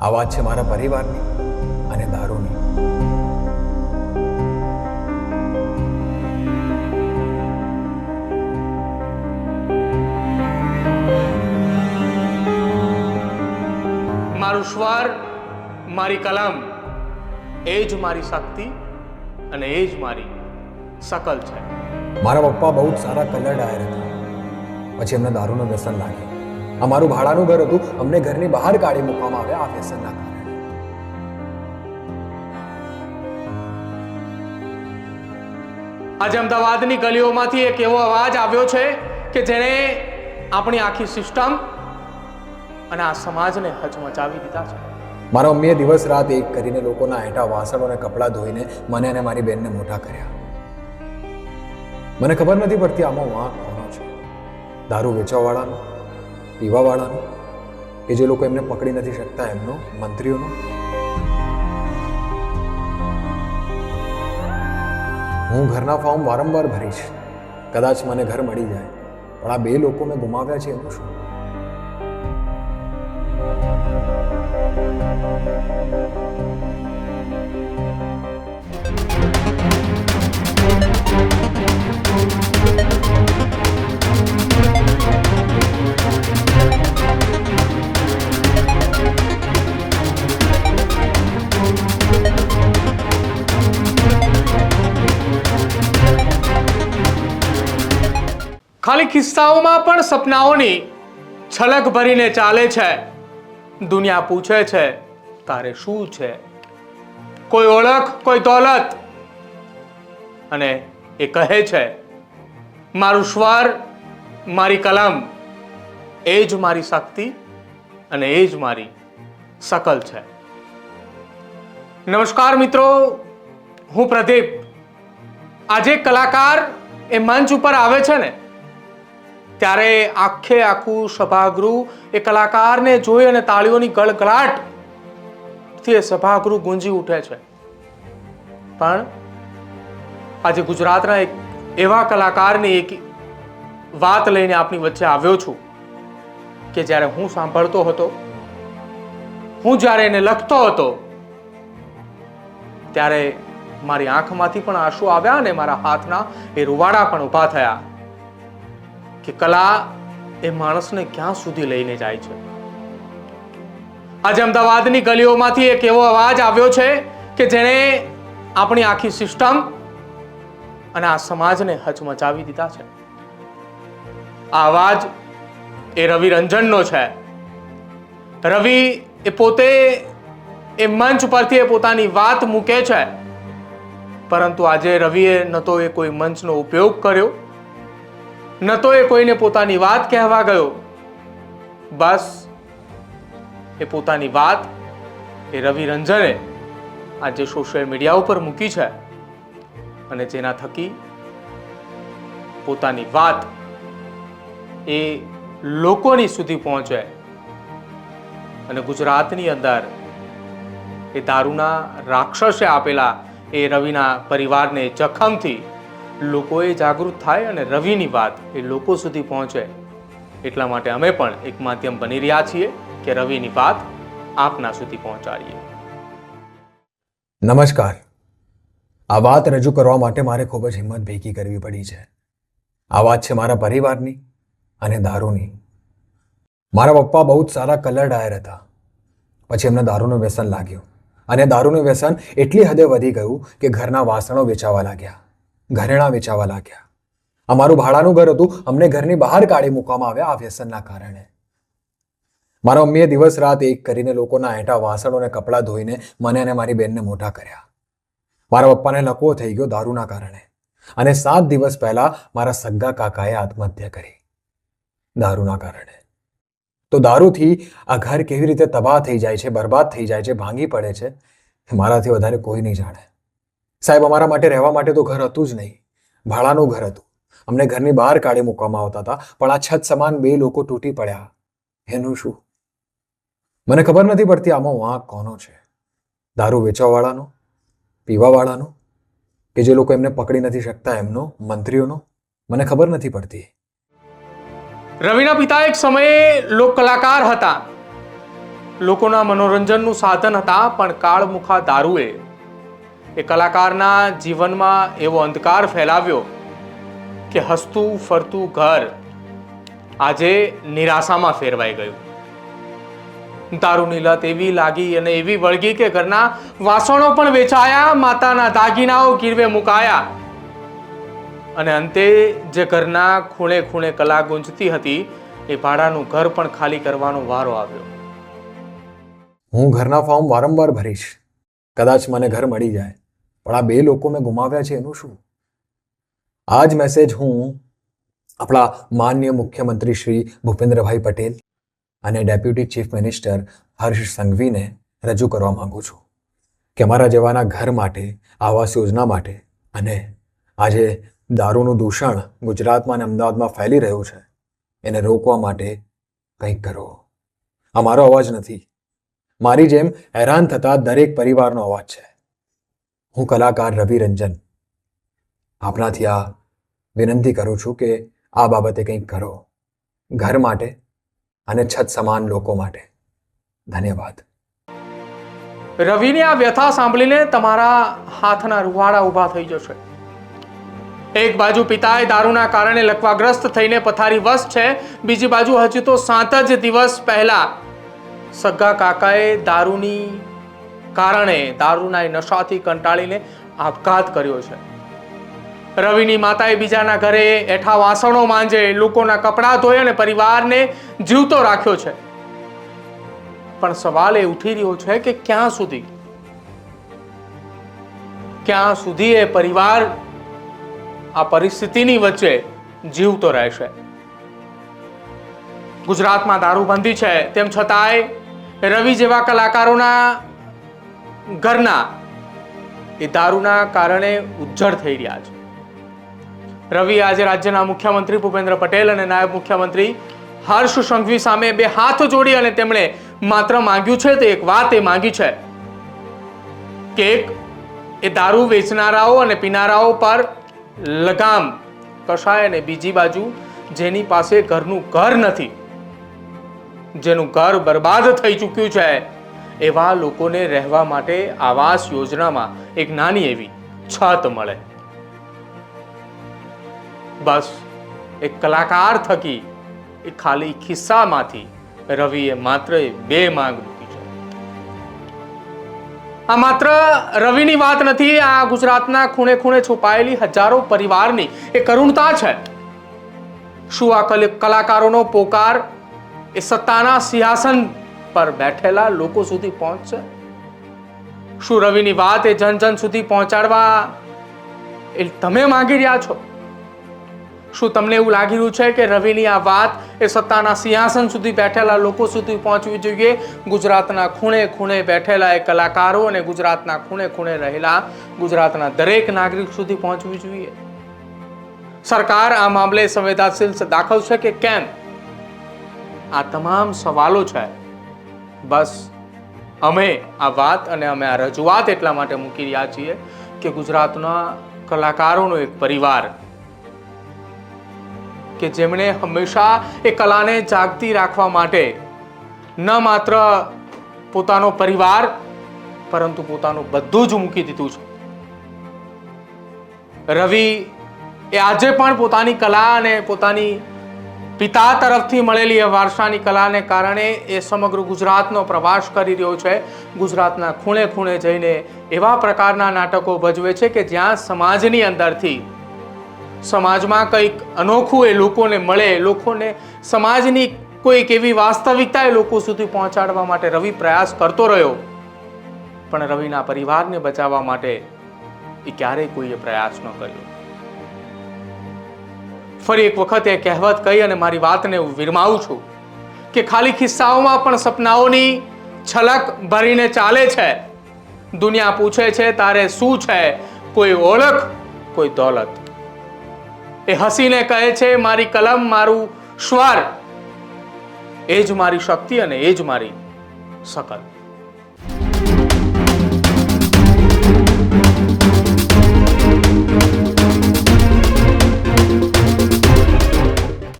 આ વાત છે મારા પરિવારની અને દારૂની. મારું સ્વર, મારી કલમ, એ જ મારી શક્તિ અને એ જ મારી શકલ છે. મારા પપ્પા બહુ જ સારા કલર ડાયર હતા. પછી એમને દારૂનું વ્યસન લાગ્યું. અમારું ભાડાનું ઘર હતું, અમને ઘરની બહાર કાઢી મૂકવામાં આવ્યા આ વ્યસનના કારણે. આજે અમદાવાદની ગલીઓમાંથી એક એવો અવાજ આવ્યો છે કે જેણે આપણી આખી સિસ્ટમ અને આ સમાજને હચમચાવી દીધા છે. મારા મમ્મીએ દિવસ રાત એક કરીને લોકોના એંટા વાસણો અને કપડાં ધોઈને મને અને મારી બહેનને મોટા કર્યા. મને ખબર નથી પડતી આમાં વાંક કોનો છે, દારૂ વેચવાવાળાનો, પીવાવાળાનો, કે જે લોકો એમને પકડી નથી શકતા એમનો, મંત્રીઓનો. હું ઘરના ફોર્મ વારંવાર ભરીશ, કદાચ મને ઘર મળી જાય, પણ આ બે લોકો મેં ગુમાવ્યા છે એનું શું? ખાલી કિસ્સાઓમાં પણ સપનાઓની છલક ભરીને ચાલે છે. દુનિયા પૂછે છે તારે શું છે? કોઈ ઓળખ, કોઈ દોલત, અને એ કહે છે મારું સ્વર, મારી કલમ, એ જ મારી શક્તિ અને એ જ મારી શકલ છે. નમસ્કાર મિત્રો, હું પ્રદીપ. આજે કલાકાર એ મંચ ઉપર આવે છે ને ત્યારે આખે આખું સભાગૃહ એ કલાકારને જોઈ અને તાળીઓની ગળગળાટ થી એ સભાગૃહ ગુંજી ઉઠે છે. પણ આજે ગુજરાતના એક એવા કલાકારની એક વાત લઈને આપની વચ્ચે આવ્યો છું કે જ્યારે હું સાંભળતો હતો, હું જ્યારે એને લખતો હતો, ત્યારે મારી આંખમાંથી પણ આંસુ આવ્યા અને મારા હાથના એ રૂવાડા પણ ઊભા થયા કે કલા એ માણસને ક્યાં સુધી લઈને જાય છે. આજે અમદાવાદની ગલીઓમાંથી એક એવો અવાજ આવ્યો છે કે જેણે આપણી આખી સિસ્ટમ અને આ સમાજને હચમચાવી દીધા છે. આ અવાજ એ રવિ રંજનનો છે. રવિ એ પોતે એ મંચ પરથી એ પોતાની વાત મૂકે છે, પરંતુ આજે રવિએ ન તો એ કોઈ મંચનો ઉપયોગ કર્યો, ન તો એ કોઈને પોતાની વાત કહેવા ગયો. બસ એ પોતાની વાત એ રવિ રંજને આજે સોશિયલ મીડિયા ઉપર મૂકી છે અને જેના થકી પોતાની વાત એ લોકોની સુધી પહોંચે અને ગુજરાતની અંદર એ દારૂના રાક્ષસે આપેલા એ રવિના પરિવારને જખમથી લોકોએ જાગૃત થાય અને રવિની વાત એ લોકો સુધી પહોંચે. એટલા માટે અમે પણ એક માધ્યમ બની રહ્યા છીએ કે રવિની વાત આપના સુધી પહોંચાડીએ. નમસ્કાર. આ વાત રજૂ કરવા માટે મારે ખૂબ જ હિંમત ભેગી કરવી પડી છે. આ વાત છે મારા પરિવારની અને દારૂની. મારા પપ્પા બહુ જ સારા કલર ડાયર હતા. પછી એમને દારૂનું વ્યસન લાગ્યું અને દારૂનું વ્યસન એટલી હદે વધી ગયું કે ઘરના વાસણો વેચાવા લાગ્યા, ઘરેણાં વેચાવા લાગ્યા. અમારું ભાડાનું ઘર હતું, અમને ઘરની બહાર કાઢી મૂકવામાં આવ્યા આ વ્યસનના કારણે. મારા મમ્મીએ દિવસ રાત એક કરીને લોકોના એંટા વાસણો અને કપડાં ધોઈને મને અને મારી બહેનને મોટા કર્યા. મારા પપ્પાને લકવો થઈ ગયો દારૂના કારણે, અને 7 દિવસ પહેલા મારા સગ્ગા કાકાએ આત્મહત્યા કરી દારૂના કારણે. તો દારૂથી આ ઘર કેવી રીતે તબાહ થઈ જાય છે, બરબાદ થઈ જાય છે, ભાંગી પડે છે, મારાથી વધારે કોઈ નહીં જાણે. સાહેબ, અમારા માટે રહેવા માટે તો ઘર હતું જ નહીં, ભાડાનું ઘર હતું. અમને ઘરની બહાર કાઢી મૂકવામાં આવતા હતા, પણ આ છત સમાન બે લોકો તૂટી પડ્યા એનું શું? મને ખબર નથી પડતી આમાં વાંક કોનો છે, દારૂ વેચવાવાળાનો, પીવાવાળાનો, કે જે લોકો એમને પકડી નથી શકતા એમનો, મંત્રીઓનો? મને ખબર નથી પડતી. રવિના પિતા એક સમયે લોક કલાકાર હતા. લોકોના મનોરંજનનું સાધન હતા, પણ કાળમુખા દારૂએ એ કલાકારના જીવનમાં એવો અંધકાર ફેલાવ્યો કે હસતું ફરતું ઘર આજે નિરાશામાં ફેરવાઈ ગયું. દારૂની લત એવી લાગી અને એવી વળગી કે ઘરના વાસણો પણ વેચાયા, માતાના દાગીનાઓ ગીરવે મુકાયા અને અંતે જે ઘરના ખૂણે ખૂણે કલા ગુંજતી હતી એ ભાડાનું ઘર પણ ખાલી કરવાનો વારો આવ્યો. હું ઘરના ફોર્મ વારંવાર ભરીશ, કદાચ મને ઘર મળી જાય, પણ આ 2 લોકો મેં ગુમાવ્યા છે એનું શું? આ જ મેસેજ હું આપણા માનનીય મુખ્યમંત્રી શ્રી ભૂપેન્દ્રભાઈ પટેલ અને ડેપ્યુટી ચીફ મિનિસ્ટર હર્ષ સંઘવીને રજૂ કરવા માંગુ છું કે અમારા જેવાના ઘર માટે, આવાસ યોજના માટે અને આજે દારૂનું દૂષણ ગુજરાતમાં અને અમદાવાદમાં ફેલી રહ્યું છે એને રોકવા માટે કંઈક કરો. આ મારો અવાજ નથી, મારી જેમ હેરાન થતા દરેક પરિવારનો અવાજ છે. હું કલાકાર રવિ રંજન આપનાથી આ વિનંતી કરું છું કે આ બાબતે કંઈક કરો, ઘર માટે અને છત સમાન લોકો માટે. ધન્યવાદ. રવિની આ વ્યથા સાંભળીને તમારા હાથના રૂવાડા ઊભા થઈ જશે. એક બાજુ પિતાએ દારૂના કારણે લકવાગ્રસ્ત થઈને પથારીવશ છે, બીજી બાજુ હજી તો 7 જ દિવસ પહેલા સગા કાકાએ દારૂની કારણે, દારૂના નશાથી કંટાળીને આપઘાત કર્યો છે. રવિની માતાએ બીજાના ઘરે એઠા વાસણો માંજે, લોકોના કપડાં ધોઈ અને પરિવારને જીવતો રાખ્યો છે. પણ સવાલ એ ઉઠી રહ્યો છે કે ક્યાં સુધી એ પરિવાર આ પરિસ્થિતિની વચ્ચે જીવતો રહેશે? ગુજરાતમાં દારૂબંધી છે, તેમ છતાંય રવિ જેવા કલાકારોના ઘરના એ દારૂના કારણે ઉજ્જડ થઈ રહ્યા છે. રવિ આજે રાજ્યના મુખ્યમંત્રી ભૂપેન્દ્ર પટેલ અને નાયબ મુખ્યમંત્રી હર્ષ સંઘવી સામે 2 હાથ જોડી અને તેમણે માત્ર માંગ્યું છે તો એક વાત એ માંગી છે કે એ દારૂ વેચનારાઓ અને પીનારાઓ પર લગામ કસાય અને બીજી બાજુ જેની પાસે ઘરનું ઘર નથી, જેનું ઘર બરબાદ થઈ ચૂક્યું છે, એવા લોકોને રહેવા માટે આવાસ યોજનામાં એક નાની એવી છત મળે. બસ એક કલાકાર થકી એ ખાલી ખિસ્સામાંથી રવિએ માત્ર 2 માંગ મૂકી છે. આ માત્ર રવિની વાત નથી, આ ગુજરાતના ખૂણે ખૂણે છુપાયેલી હજારો પરિવારની એ કરુણતા છે. શું આ કલાકારોનો પોકાર એ સત્તાના સિંહાસન પર બેઠેલા લોકો સુધી પહોંચશે? શું રવિની વાત એ જન જન સુધી પહોંચાડવા એ તમે માંગી રહ્યા છો? શું તમને એવું લાગી રહ્યું છે કે રવિની આ વાત એ સત્તાના સિંહાસન સુધી બેઠેલા લોકો સુધી પહોંચવી જોઈએ? ગુજરાતના ખૂણે ખૂણે બેઠેલા એ કલાકારો અને ગુજરાતના ખૂણે ખૂણે રહેલા ગુજરાતના દરેક નાગરિક સુધી પહોંચવી જોઈએ? સરકાર આ મામલે સંવેદનશીલ દાખલ છે કે કેમ? આ તમામ સવાલો છે. બસ અમે આ વાત અને અમે આ રજૂઆત એટલા માટે મૂકી રહ્યા છીએ કે ગુજરાતના કલાકારોનો એક પરિવાર કે જેમણે હંમેશા એ કલાને જાગતી રાખવા માટે ન માત્ર પોતાનો પરિવાર પરંતુ પોતાનું બધું જ મૂકી દીધું છે. રવિ એ આજે પણ પોતાની કલા અને પોતાની પિતા તરફથી મળેલી વારસાની કલાને કારણે એ સમગ્ર ગુજરાતનો પ્રવાસ કરી રહ્યો છે. ગુજરાતના ખૂણે ખૂણે જઈને એવા પ્રકારના નાટકો ભજવે છે કે જ્યાં સમાજની અંદરથી સમાજમાં કંઈક અનોખું એ લોકોને મળે, લોકોને સમાજની કોઈક એવી વાસ્તવિકતા એ લોકો સુધી પહોંચાડવા માટે રવિ પ્રયાસ કરતો રહ્યો. પણ રવિના પરિવારને બચાવવા માટે એ ક્યારેય કોઈએ પ્રયાસ ન કર્યો. ફરી એક વખત એ કહેવત કહી અને મારી વાતને વિરમાવું છું કે ખાલી ખિસ્સાઓમાં પણ સપનાઓની છલક ભરીને ચાલે છે. દુનિયા પૂછે છે તારે શું છે? કોઈ ઓળખ, કોઈ દોલત. એ હસીને કહે છે મારી કલમ, મારું સ્વર, એ જ મારી શક્તિ અને એ જ મારી શકલ.